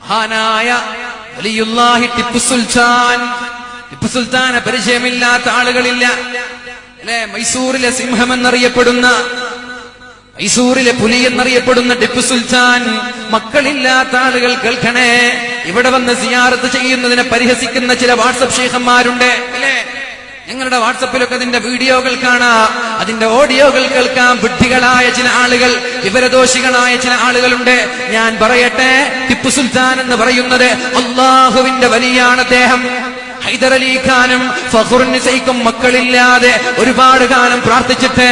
മഹാനായ വലിയുല്ലാഹി ടിപ്പു സുൽത്താൻ. ടിപ്പു സുൽത്താനെ പരിചയമില്ലാത്ത ആളുകളില്ല അല്ലെ. മൈസൂരിലെ സിംഹം എന്നറിയപ്പെടുന്ന, മൈസൂരിലെ പുലി എന്നറിയപ്പെടുന്ന ടിപ്പു സുൽത്താൻ. മക്കളില്ലാത്ത ആളുകൾ കേൾക്കണേ, ഇവിടെ വന്ന് സിയാറത്ത് ചെയ്യുന്നതിനെ പരിഹസിക്കുന്ന ചില വാട്സപ്പ് ശൈഖന്മാരുണ്ട് അല്ലെ. ഞങ്ങളുടെ വാട്സപ്പിലൊക്കെ അതിന്റെ വീഡിയോകൾ കാണാം, അതിന്റെ ഓഡിയോകൾ കേൾക്കാം. വിഡ്ഢികളായ ചില ആളുകൾ, വിവരദോഷികളായ ചില ആളുകളുണ്ട്. ഞാൻ പറയട്ടെ, ടിപ്പു സുൽത്താൻ എന്ന് പറയുന്നത് അള്ളാഹുവിന്റെ വലിയാണ് അദ്ദേഹം. ഹൈദർ അലി ഖാനും ഫഖറുന്നിസയ്ക്കും മക്കളില്ലാതെ ഒരുപാട് കാലം പ്രാർത്ഥിച്ചിട്ട്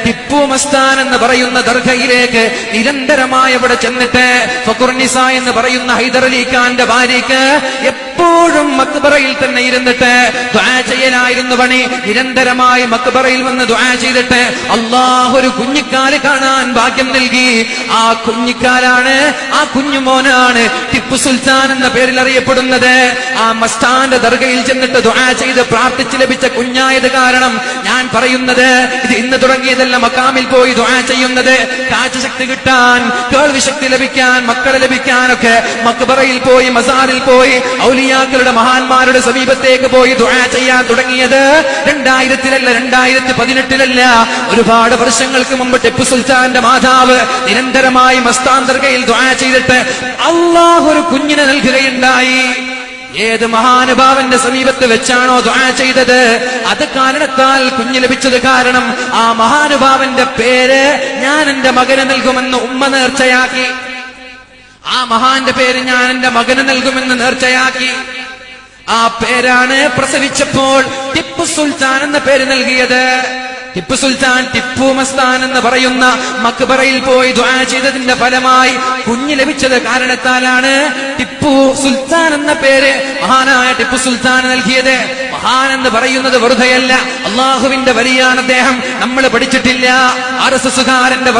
ടിപ്പു മസ്താൻ എന്ന് പറയുന്ന ദർഗയിലേക്ക് നിരന്തരമായി അവിടെ ചെന്നിട്ട് ഫഖറുന്നിസ എന്ന് പറയുന്ന ഹൈദർ അലി ഖാന്റെ ഭാര്യയ്ക്ക് എപ്പോഴും മക്ബറയിൽ തന്നെ ഇരുന്നിട്ട് ദുആ ചെയ്യലായിരുന്നു പണി. നിരന്തരമായി മക്ബറയിൽ വന്ന് ദുആ ചെയ്തിട്ട് അല്ലാഹു ഒരു കുഞ്ഞിക്കാല് കാണാൻ ഭാഗ്യം നൽകി. ആ കുഞ്ഞിക്കാലാണ്, ആ കുഞ്ഞുമോനാണ് ടിപ്പു സുൽത്താൻ എന്ന പേരിൽ അറിയപ്പെടുന്നത്. ആ മസ്താന്റെ ദർഗയിൽ ചെന്നിട്ട് ദുആ ചെയ്ത് പ്രാർത്ഥിച്ച് ലഭിച്ച കുഞ്ഞായത് കാരണം ഞാൻ പറയുന്നത്, ഇത് ഇന്ന് തുടങ്ങിയതല്ല. മക്കാമിൽ പോയി ദുആ ചെയ്യുന്നത് കാഴ്ചശക്തി കിട്ടാൻ, കേൾവി ശക്തി ലഭിക്കാൻ, മക്കളെ ലഭിക്കാനൊക്കെ മക്ബറയിൽ പോയി, മസാറിൽ പോയി, ഔലിയാക്കളുടെ മഹാന്മാരുടെ സമീപത്തേക്ക് പോയി ദുആ ചെയ്യാൻ തുടങ്ങിയത് 2000-ലല്ല, 2018-ലല്ല, ഒരുപാട് വർഷങ്ങൾക്ക് മുമ്പ്. ടിപ്പു സുൽത്താന്റെ മാതാവ് നിരന്തരമായി മസ്താൻ ദർഗയിൽ ദുആ ചെയ്തിട്ട് അല്ലാഹു ഒരു കുഞ്ഞിനെ നൽകുകയുണ്ടായി. ഏത് മഹാനുഭാവന്റെ സമീപത്ത് വെച്ചാണോ ദുആ ചെയ്തത്, അത് കാരണത്താൽ കുഞ്ഞ് ലഭിച്ചത് കാരണം ആ മഹാനുഭാവന്റെ പേര് ഞാൻ എന്റെ മകന് നൽകുമെന്ന് ഉമ്മ നേർച്ചയാക്കി. ആ മഹാന്റെ പേര് ഞാൻ എന്റെ മകന് നൽകുമെന്ന് നേർച്ചയാക്കി. ആ പേരാണ് പ്രസവിച്ചപ്പോൾ ടിപ്പു സുൽത്താൻ എന്ന പേര് നൽകിയത്. ടിപ്പു സുൽത്താൻ ടിപ്പു മസ്താൻ എന്ന് പറയുന്ന മക്ബറയിൽ പോയി ദുആ ചെയ്തതിന്റെ ഫലമായി കുഞ്ഞ് ലഭിച്ചത് കാരണത്താലാണ് ടിപ്പു സുൽത്താൻ എന്ന പേര് മഹാനായ ടിപ്പു സുൽത്താൻ നൽകിയത്. മഹാൻ എന്ന് പറയുന്നത് വെറുതെയല്ല, അള്ളാഹുവിന്റെ വലിയാണ് അദ്ദേഹം. നമ്മൾ പഠിച്ചിട്ടില്ല RSSകാരന്റെ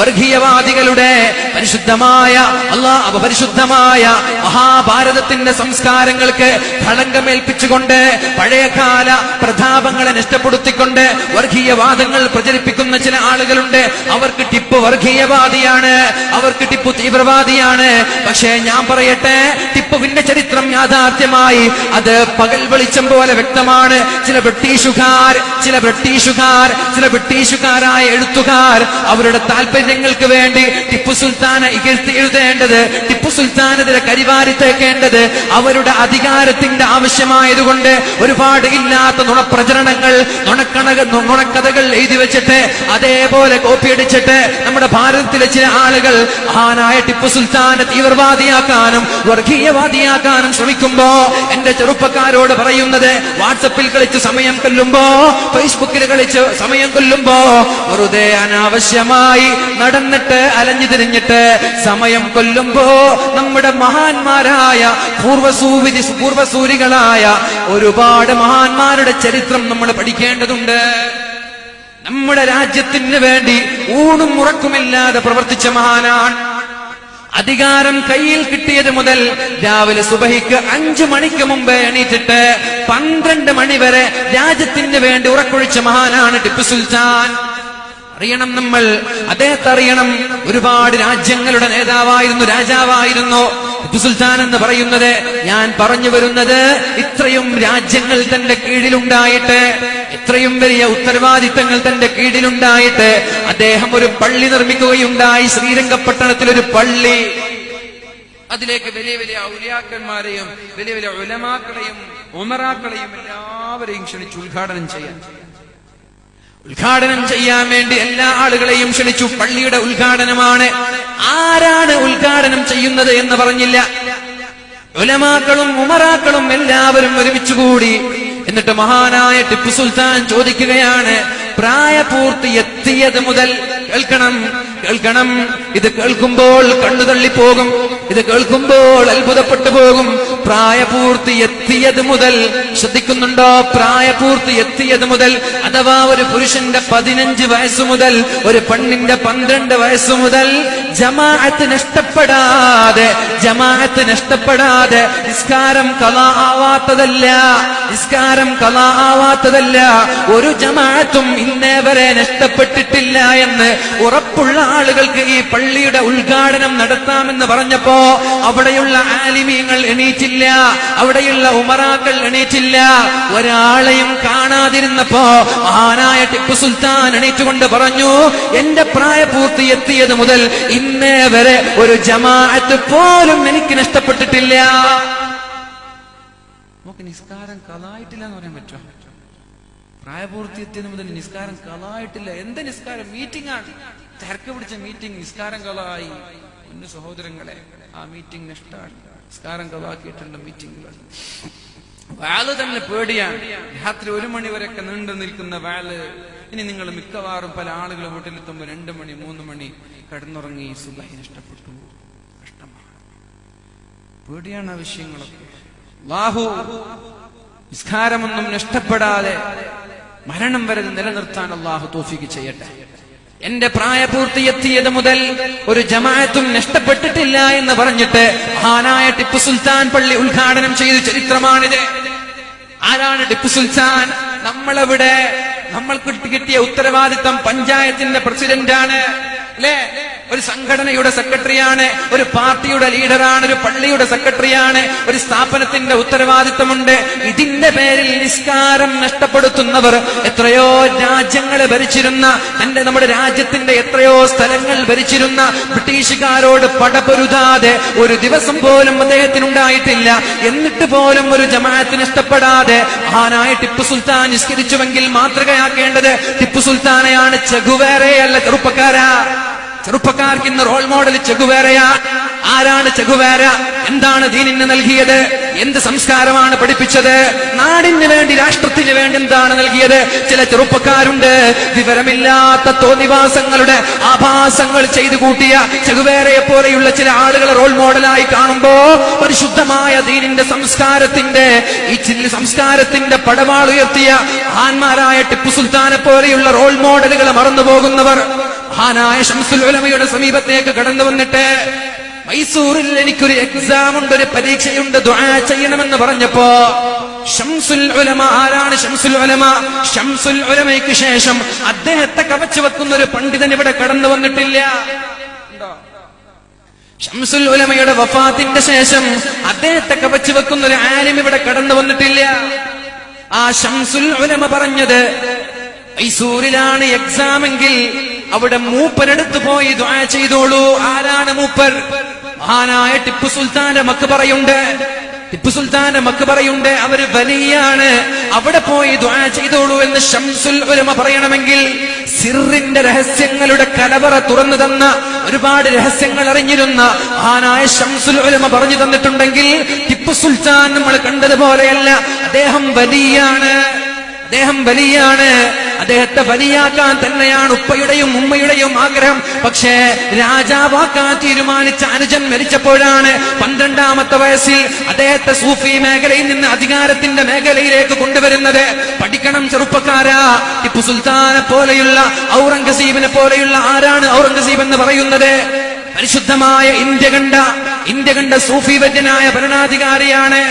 വർഗീയവാദികളുടെ പരിശുദ്ധമായ പരിശുദ്ധമായ മഹാഭാരതത്തിന്റെ സംസ്കാരങ്ങൾക്ക് കളങ്കമേൽപ്പിച്ചുകൊണ്ട് പഴയകാല പ്രതാപങ്ങളെ നഷ്ടപ്പെടുത്തിക്കൊണ്ട് വർഗീയവാദങ്ങൾ പ്രചരിപ്പിക്കുന്ന ചില ആളുകളുണ്ട്. അവർക്ക് ടിപ്പു വർഗീയവാദിയാണ്, അവർക്ക് ടിപ്പു തീവ്രവാദിയാണ്. പക്ഷേ ഞാൻ പറയട്ടെ, ടിപ്പുവിന്റെ ചരിത്രം യാഥാർത്ഥ്യമായി അത് പകൽ വെളിച്ചം പോലെ വ്യക്തമാണ്. ചില ബ്രിട്ടീഷുകാരായ എഴുത്തുകാർ അവരുടെ താല്പര്യങ്ങൾക്ക് വേണ്ടി ടിപ്പു സുൽത്താനെ ഇകഴ്ത്തി എഴുതേണ്ടത്, ടിപ്പു സുൽത്താനെതിരെ കരിവാരിത്തേക്കേണ്ടത് അവരുടെ അധികാരത്തിന്റെ ആവശ്യമായതുകൊണ്ട് ഒരുപാട് ഇല്ലാത്ത നുണപ്രചരണങ്ങൾ, നുണക്കഥകൾ എഴുതി വെച്ചിട്ട് അതേപോലെ കോപ്പിയടിച്ചിട്ട് നമ്മുടെ ഭാരതത്തിലെ ചില ആളുകൾ മഹാനായ ടിപ്പു സുൽത്താനെ തീവ്രവാദിയാക്കാനും വർഗീയവാദിയാക്കാനും ശ്രമിക്കുമ്പോ എന്റെ ചെറുപ്പക്കാരോട് പറയുന്നത്, വാട്സപ്പിൽ കളിച്ച് സമയം കൊല്ലുമ്പോ, ഫേസ്ബുക്കിൽ കളിച്ച് സമയം കൊല്ലുമ്പോ, വെറുതെ അനാവശ്യമായി നടന്നിട്ട് അലഞ്ഞു തിരിഞ്ഞിട്ട് സമയം കൊല്ലുമ്പോ നമ്മുടെ മഹാന്മാരായ പൂർവസൂരികളായ ഒരുപാട് മഹാന്മാരുടെ ചരിത്രം നമ്മൾ പഠിക്കേണ്ടതുണ്ട്. നമ്മുടെ രാജ്യത്തിന് വേണ്ടി ഊണും ഉറക്കുമില്ലാതെ പ്രവർത്തിച്ച മഹാനാണ്. അധികാരം കയ്യിൽ കിട്ടിയത് മുതൽ രാവിലെ സുബഹിക്ക് 5 മണിക്ക് മുമ്പ് എണീറ്റിട്ട് 12 മണി വരെ രാജ്യത്തിന് വേണ്ടി ഉറക്കൊഴിച്ച മഹാനാണ് ടിപ്പു സുൽത്താൻ. അറിയണം, നമ്മൾ അദ്ദേഹത്തെ അറിയണം. ഒരുപാട് രാജ്യങ്ങളുടെ നേതാവായിരുന്നു, രാജാവായിരുന്നു ടിപ്പു സുൽത്താൻ എന്ന് പറയുന്നത്. ഞാൻ പറഞ്ഞു വരുന്നത്, ഇത്രയും രാജ്യങ്ങൾ തന്റെ കീഴിലുണ്ടായിട്ട്, ഇത്രയും വലിയ ഉത്തരവാദിത്തങ്ങൾ തന്റെ കീഴിലുണ്ടായിട്ട് അദ്ദേഹം ഒരു പള്ളി നിർമ്മിക്കുകയുണ്ടായി. ശ്രീരംഗപട്ടണത്തിൽ ഒരു പള്ളി. അതിലേക്ക് വലിയ വലിയ ഔലിയാക്കന്മാരെയും വലിയ വലിയ ഉലമാക്കളെയും ഉമറാക്കളെയും എല്ലാവരെയും ക്ഷണിച്ചു ഉദ്ഘാടനം ചെയ്യാൻ വേണ്ടി എല്ലാ ആളുകളെയും ക്ഷണിച്ചു. പള്ളിയുടെ ഉദ്ഘാടനമാണ്. ആരാണ് ഉദ്ഘാടനം ചെയ്യുന്നത് എന്ന് പറഞ്ഞില്ല. ഉലമാക്കളും ഉമറാക്കളും എല്ലാവരും ഒരുമിച്ചുകൂടി. എന്നിട്ട് മഹാനായ ടിപ്പു സുൽത്താൻ ചോദിക്കുകയാണ്, പ്രായപൂർത്തി എത്തിയത് മുതൽ കേൾക്കണം, ഇത് കേൾക്കുമ്പോൾ കണ്ണു തള്ളിപ്പോകും, ഇത് കേൾക്കുമ്പോൾ അത്ഭുതപ്പെട്ടു പോകും. പ്രായപൂർത്തി എത്തിയത് മുതൽ, ശ്രദ്ധിക്കുന്നുണ്ടോ? പ്രായപൂർത്തി എത്തിയത് മുതൽ, അഥവാ ഒരു പുരുഷന്റെ 15 വയസ്സ് മുതൽ ഒരു പെണ്ണിന്റെ 12 വയസ്സ് മുതൽ ജമാഅത്ത് നഷ്ടപ്പെടാതെ നിസ്കാരം ഖളാ ആവാത്തതല്ല. ഒരു ജമാഅത്തും ഇന്നേ വരെ നഷ്ടപ്പെട്ടിട്ടില്ല എന്ന് ഉറപ്പുള്ള ആളുകൾക്ക് ഈ പള്ളിയുടെ ഉദ്ഘാടനം നടത്താമെന്ന് പറഞ്ഞപ്പോ അവിടെയുള്ള ആലിമീങ്ങൾ എണീറ്റില്ല, അവിടെയുള്ള ഉമറാക്കൾ എണീറ്റില്ല. ഒരാളെയും കാണാതിരുന്നപ്പോ മഹാനായ ടിപ്പു സുൽത്താൻ എണീറ്റുകൊണ്ട് പറഞ്ഞു, എന്റെ പ്രായപൂർത്തി എത്തിയത് മുതൽ ഇന്നേ വരെ ഒരു ജമാഅത്ത് പോലും എനിക്ക് നഷ്ടപ്പെട്ടിട്ടില്ല. നമുക്ക് നിസ്കാരം കളായിട്ടില്ല എന്ന് പറയാൻ പറ്റുമോ? പ്രായപൂർത്തി എത്തിയത് മുതൽ നിസ്കാരം കളായിട്ടില്ല. എന്ത് നിസ്കാരം? മീറ്റിംഗ് ആണ്, തിരക്ക് പിടിച്ച മീറ്റിംഗ്, നിസ്കാരം കളായി. ഒന്ന് സഹോദരങ്ങളെ, ആ മീറ്റിംഗ് നഷ്ടമാണ്. നിസ്കാരം കളാക്കിയിട്ടുള്ള മീറ്റിംഗുകൾ. വാല് തന്നെ പേടിയാണ്. രാത്രി 1 മണി വരെയൊക്കെ നീണ്ടു നിൽക്കുന്ന വാല്. ഇനി നിങ്ങൾ മിക്കവാറും പല ആളുകൾ വീട്ടിലെത്തുമ്പോൾ 2 മണി 3 മണി കിടന്നുറങ്ങി, സുബഹി നഷ്ടപ്പെട്ടു. കഷ്ടമാണ്, പേടിയാണ് ആ വിഷയങ്ങളൊക്കെ. അല്ലാഹു നിസ്കാരമൊന്നും നഷ്ടപ്പെടാതെ മരണം വരെ നിലനിർത്താൻ അല്ലാഹു തൗഫീഖ് ചെയ്യട്ടെ. എന്റെ പ്രായപൂർത്തി എത്തിയത് മുതൽ ഒരു ജമാഅത്തും നഷ്ടപ്പെട്ടിട്ടില്ല എന്ന് പറഞ്ഞിട്ട് മഹാനായ ടിപ്പു സുൽത്താൻ പള്ളി ഉദ്ഘാടനം ചെയ്ത ചരിത്രമാണിത്. ആരാണ് ടിപ്പു സുൽത്താൻ? നമ്മളെവിടെ, നമ്മൾക്ക് കിട്ടിയ ഉത്തരവാദിത്തം പഞ്ചായത്തിന്റെ പ്രസിഡന്റാണ്, അല്ലേ? ഒരു സംഘടനയുടെ സെക്രട്ടറിയാണ്, ഒരു പാർട്ടിയുടെ ലീഡറാണ്, ഒരു പള്ളിയുടെ സെക്രട്ടറിയാണ്, ഒരു സ്ഥാപനത്തിന്റെ ഉത്തരവാദിത്തമുണ്ട്. ഇതിന്റെ പേരിൽ നിസ്കാരം നഷ്ടപ്പെടുത്തുന്നവർ എത്രയോ രാജ്യങ്ങളെ ഭരിച്ചിരുന്ന, നമ്മുടെ രാജ്യത്തിന്റെ എത്രയോ സ്ഥലങ്ങൾ ഭരിച്ചിരുന്ന ബ്രിട്ടീഷുകാരോട് പടപൊരുതാതെ ഒരു ദിവസം പോലും അദ്ദേഹത്തിനുണ്ടായിട്ടില്ല. എന്നിട്ട് പോലും ഒരു ജമാഅത്ത് നഷ്ടപ്പെടാതെ മഹാനായ ടിപ്പു സുൽത്താൻ നിസ്കരിച്ചുവെങ്കിൽ മാതൃകയാക്കേണ്ടത് ടിപ്പു സുൽത്താനെയാണ്, ചെഗുവേരയല്ല. ചെറുപ്പക്കാർക്ക് ഇന്ന് റോൾ മോഡൽ ചെഗുവേരയാ. ആരാണ് ചെഗുവേര? എന്താണ് ദീനിന് നൽകിയത്? എന്ത് സംസ്കാരമാണ് പഠിപ്പിച്ചത്? നാടിന് വേണ്ടി, രാഷ്ട്രത്തിന് വേണ്ടി എന്താണ് നൽകിയത്? ചില ചെറുപ്പക്കാരുണ്ട്, വിവരമില്ലാത്ത തോന്നിവാസങ്ങളുടെ ആഭാസങ്ങൾ ചെയ്തു കൂട്ടിയ ചെഗുവേരയെ പോലെയുള്ള ചില ആളുകളെ റോൾ മോഡലായി കാണുമ്പോ പരിശുദ്ധമായ ദീനിന്റെ സംസ്കാരത്തിന്റെ പടവാളുയർത്തിയ മഹാന്മാരായ ടിപ്പു സുൽത്താനെ പോലെയുള്ള റോൾ മോഡലുകളെ മറന്നുപോകുന്നവർ മഹാനായ ശംസുൽ ഉലമയുടെ സമീപത്തേക്ക് കടന്നു വന്നിട്ട്, മൈസൂരിൽ എനിക്കൊരു എക്സാം ഉണ്ട്, ഒരു പരീക്ഷയുണ്ട്, ദുആ ചെയ്യണമെന്ന് പറഞ്ഞപ്പോ ശംസുൽ ഉലമ, ആരാണ് ശംസുൽ ഉലമ? ശംസുൽ ഉലമയ്ക്ക് ശേഷം അദ്ദേഹത്തെ കവച്ചു വെക്കുന്ന ഒരു പണ്ഡിതൻ ഇവിടെ കടന്നു വന്നിട്ടില്ല. ശംസുൽ ഉലമയുടെ വഫാത്തിന്റെ ശേഷം അദ്ദേഹത്തെ കവച്ചു വെക്കുന്ന ഒരു ആലിം ഇവിടെ കടന്നു വന്നിട്ടില്ല. ആ ശംസുൽ ഉലമ പറഞ്ഞത്, മൈസൂരിലാണ് എക്സാമെങ്കിൽ അവിടെ മൂപ്പരെടുത്ത് പോയി ദുആ ചെയ്തോളൂ. ആരാണ് മൂപ്പർ? മഹാനായ ടിപ്പു സുൽത്താന്റെ മക്ബറയുണ്ട്, ടിപ്പു സുൽത്താന്റെ മക്ബറയുണ്ട്, അവര് വലിയാണ്, അവിടെ പോയി ദുആ ചെയ്തോളൂ എന്ന് ശംസുൽ ഉലമ പറയണമെങ്കിൽ സിറിന്റെ രഹസ്യങ്ങളുടെ കലവറ തുറന്നു തന്ന, ഒരുപാട് രഹസ്യങ്ങൾ അറിഞ്ഞിരുന്ന മഹാനായ ശംസുൽ ഉലമ പറഞ്ഞു തന്നിട്ടുണ്ടെങ്കിൽ ടിപ്പു സുൽത്താൻ നമ്മൾ കണ്ടതുപോലെയല്ല. അദ്ദേഹം വലിയാണ്, അദ്ദേഹത്തെ വലിയാക്കാൻ തന്നെയാണ് ഉപ്പയുടെയും ഉമ്മയുടെയും ആഗ്രഹം. പക്ഷേ രാജാവാക്കാൻ തീരുമാനിച്ച അനുജൻ മരിച്ചപ്പോഴാണ് 12ാമത്തെ വയസ്സിൽ അദ്ദേഹത്തെ സൂഫി മേഖലയിൽ നിന്ന് അധികാരത്തിന്റെ മേഖലയിലേക്ക് കൊണ്ടുവരുന്നത്. പഠിക്കണം ചെറുപ്പക്കാരാ. ടിപ്പു സുൽത്താനെ പോലെയുള്ള, ഔറംഗസീബിനെ പോലെയുള്ള, ആരാണ് ഔറംഗസീബ് എന്ന് പറയുന്നത്? പരിശുദ്ധമായ ഇന്ത്യ കണ്ട സൂഫി വര്യനായ ഭരണാധികാരിയാണ്.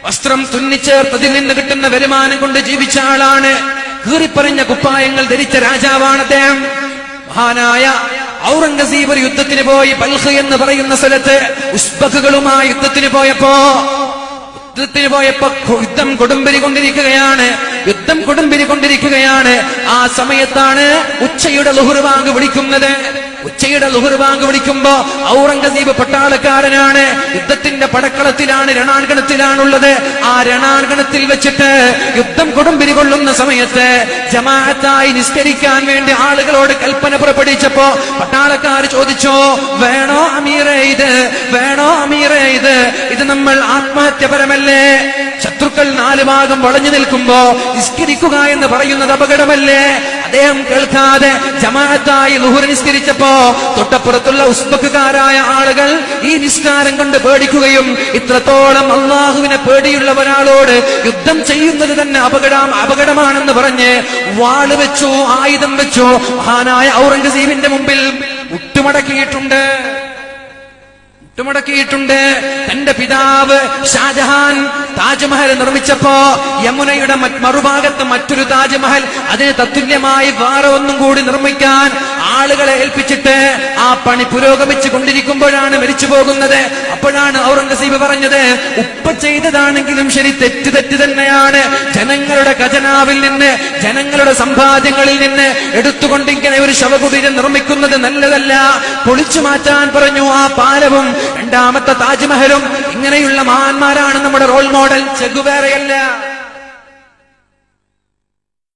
വസ്ത്രം തുന്നിച്ചേർത്തതിൽ നിന്ന് കിട്ടുന്ന വരുമാനം കൊണ്ട് ജീവിച്ച ആളാണ്. കീറിപ്പറിഞ്ഞ കുപ്പായങ്ങൾ ധരിച്ച രാജാവാണ് അദ്ദേഹം. മഹാനായ ഔറംഗസീബ് ഒരു യുദ്ധത്തിന് പോയി ബൽഖ് എന്ന് പറയുന്ന സ്ഥലത്ത് ഉസ്ബക്കുകളുമായി യുദ്ധത്തിന് പോയപ്പോ യുദ്ധം കൊടുമ്പിരിക്കൊണ്ടിരിക്കുകയാണ്. ആ സമയത്താണ് ഉച്ചയുടെ ളുഹ്ർ ബാങ്ക് വിളിക്കുന്നത്. ഉച്ചയുടെ ളുഹ്ർ ബാങ്ക് വിളിക്കുമ്പോ ഔറംഗസീബ് പട്ടാളക്കാരനാണ്, യുദ്ധത്തിന്റെ പടക്കളത്തിലാണ്, രണാങ്കണത്തിലാണുള്ളത്. ആ രണാങ്കണത്തിൽ വെച്ചിട്ട് യുദ്ധം കൊടുമ്പിരി കൊള്ളുന്ന സമയത്ത് ജമാഅത്തായി നിസ്കരിക്കാൻ വേണ്ടി ആളുകളോട് കൽപ്പന പുറപ്പെടുവിച്ചപ്പോ പട്ടാളക്കാർ ചോദിച്ചു, വേണോ അമീറേ ഇത് നമ്മൾ ആത്മഹത്യപരമല്ലേ? ശത്രുക്കൾ 4 ഭാഗം വളഞ്ഞു നിൽക്കുമ്പോ നിസ്കരിക്കുക എന്ന് പറയുന്നത് അപകടമല്ലേ? അദ്ദേഹം കേൾക്കാതെ ജമാഅത്തായി ളുഹ്ർ നിസ്കരിച്ചപ്പോ തൊട്ടപ്പുറത്തുള്ള ഉസ്ബക്കുകാരായ ആളുകൾ ഈ നിസ്കാരം കൊണ്ട് പേടിക്കുകയും, ഇത്രത്തോളം അള്ളാഹുവിനെ പേടിയുള്ള ഒരാളോട് യുദ്ധം ചെയ്യുന്നത് തന്നെ അപകടമാണെന്ന് പറഞ്ഞ് വാള് വെച്ചു, ആയുധം വെച്ചു. മഹാനായ ഔറംഗസീബിന്റെ മുമ്പിൽ മുട്ടുമടക്കിയിട്ടുണ്ട്. തന്റെ പിതാവ് ഷാജഹാൻ താജ്മഹൽ നിർമ്മിച്ചപ്പോ യമുനയുടെ മറുഭാഗത്ത് മറ്റൊരു താജ്മഹൽ, അതിന് തത്തുല്യമായി വേറെ ഒന്നും കൂടി നിർമ്മിക്കാൻ ആളുകളെ ഏൽപ്പിച്ചിട്ട് ആ പണി പുരോഗമിച്ചു കൊണ്ടിരിക്കുമ്പോഴാണ് മരിച്ചു പോകുന്നത്. അപ്പോഴാണ് ഔറംഗസീബ് പറഞ്ഞത്, ഉപ്പ ചെയ്തതാണെങ്കിലും ശരി തെറ്റ് തന്നെയാണ്. ജനങ്ങളുടെ ഖജനാവിൽ നിന്ന്, ജനങ്ങളുടെ സമ്പാദ്യങ്ങളിൽ നിന്ന് എടുത്തുകൊണ്ട് ഇങ്ങനെ ഒരു ശവകുടീരം നിർമ്മിക്കുന്നത് നല്ലതല്ല, പൊളിച്ചു മാറ്റാൻ പറഞ്ഞു. ആ പാലവും രണ്ടാമത്തെ താജ്മഹലും. ഇങ്ങനെയുള്ള മഹാന്മാരാണ് നമ്മുടെ റോൾ മോഡൽ, ചെഗുവേറയല്ല.